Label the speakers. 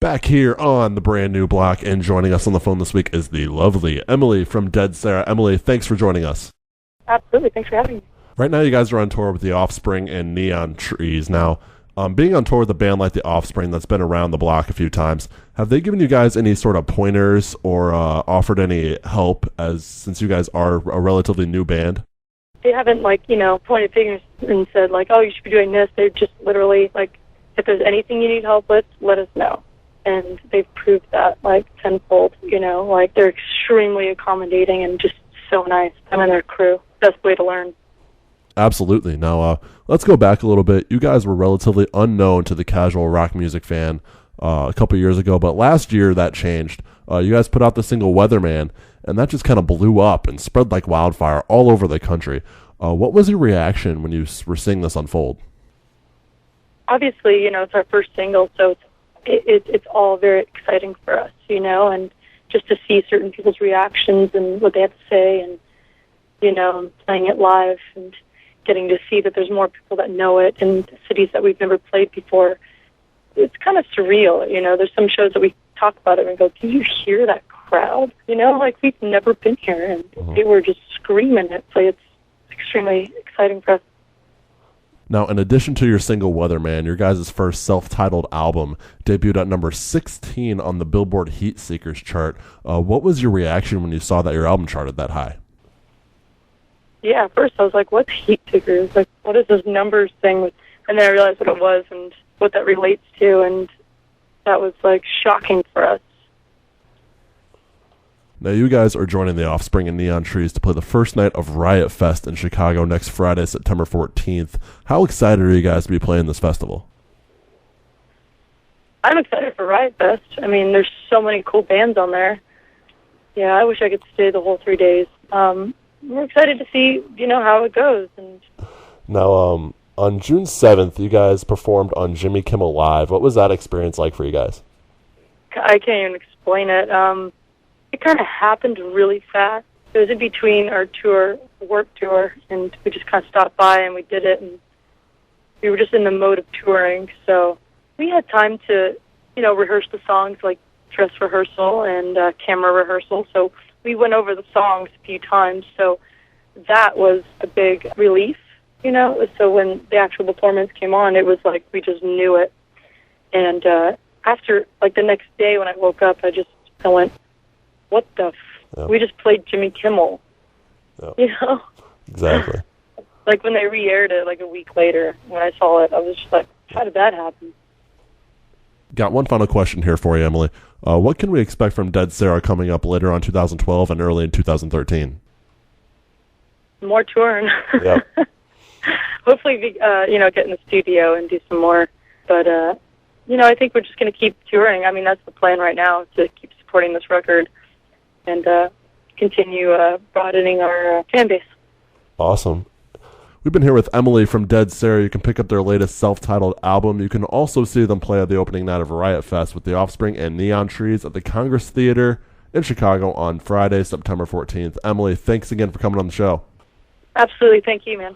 Speaker 1: Back here on the brand new block, and joining us on the phone this week is the lovely Emily from Dead Sara. Emily, thanks for joining us.
Speaker 2: Absolutely. Thanks for having me.
Speaker 1: Right now, you guys are on tour with the Offspring and Neon Trees. Now, being on tour with a band like the Offspring that's been around the block a few times, have they given you guys any sort of pointers or offered any help since you guys are a relatively new band?
Speaker 2: They haven't, pointed fingers and said, oh, you should be doing this. They're just literally, if there's anything you need help with, let us know. And they've proved that, tenfold, they're extremely accommodating and just so nice. Them and their crew. Best way to learn.
Speaker 1: Absolutely. Now, let's go back a little bit. You guys were relatively unknown to the casual rock music fan a couple years ago, but last year that changed. You guys put out the single Weatherman, and that just kind of blew up and spread like wildfire all over the country. What was your reaction when you were seeing this unfold?
Speaker 2: Obviously, it's our first single, so it's all very exciting for us, and just to see certain people's reactions and what they have to say and, playing it live and getting to see that there's more people that know it in cities that we've never played before. It's kind of surreal, There's some shows that we talk about it and go, can you hear that crowd? We've never been here, and they were just screaming it. So it's extremely exciting for us.
Speaker 1: Now, in addition to your single Weatherman, your guys' first self-titled album debuted at number 16 on the Billboard Heat Seekers chart. What was your reaction when you saw that your album charted that high?
Speaker 2: Yeah, at first I was like, what's Heat Seekers? What is this numbers thing? And then I realized what it was and what that relates to, and that was, shocking for us.
Speaker 1: Now, you guys are joining the Offspring and Neon Trees to play the first night of Riot Fest in Chicago next Friday, September 14th. How excited are you guys to be playing this festival?
Speaker 2: I'm excited for Riot Fest. There's so many cool bands on there. Yeah, I wish I could stay the whole 3 days. We're excited to see, how it goes. And
Speaker 1: now, on June 7th, you guys performed on Jimmy Kimmel Live. What was that experience like for you guys?
Speaker 2: I can't even explain it. It kind of happened really fast. It was in between our work tour, and we just kind of stopped by and we did it, and we were just in the mode of touring. So we had time to, rehearse the songs, like dress rehearsal and camera rehearsal. So we went over the songs a few times. So that was a big relief, So when the actual performance came on, it was like we just knew it. And after, the next day when I woke up, I went, what the We just played Jimmy Kimmel,
Speaker 1: Exactly.
Speaker 2: When they re-aired it, a week later, when I saw it, I was just like, how did that happen?
Speaker 1: Got one final question here for you, Emily. What can we expect from Dead Sara coming up later on 2012 and early in 2013?
Speaker 2: More touring.
Speaker 1: Yep.
Speaker 2: Hopefully, get in the studio and do some more. But, I think we're just going to keep touring. That's the plan right now, to keep supporting this record and continue broadening our fan base.
Speaker 1: Awesome. We've been here with Emily from Dead Sara. You can pick up their latest self-titled album. You can also see them play at the opening night of Riot Fest with the Offspring and Neon Trees at the Congress Theater in Chicago on Friday, September 14th. Emily, thanks again for coming on the show.
Speaker 2: Absolutely. Thank you, man.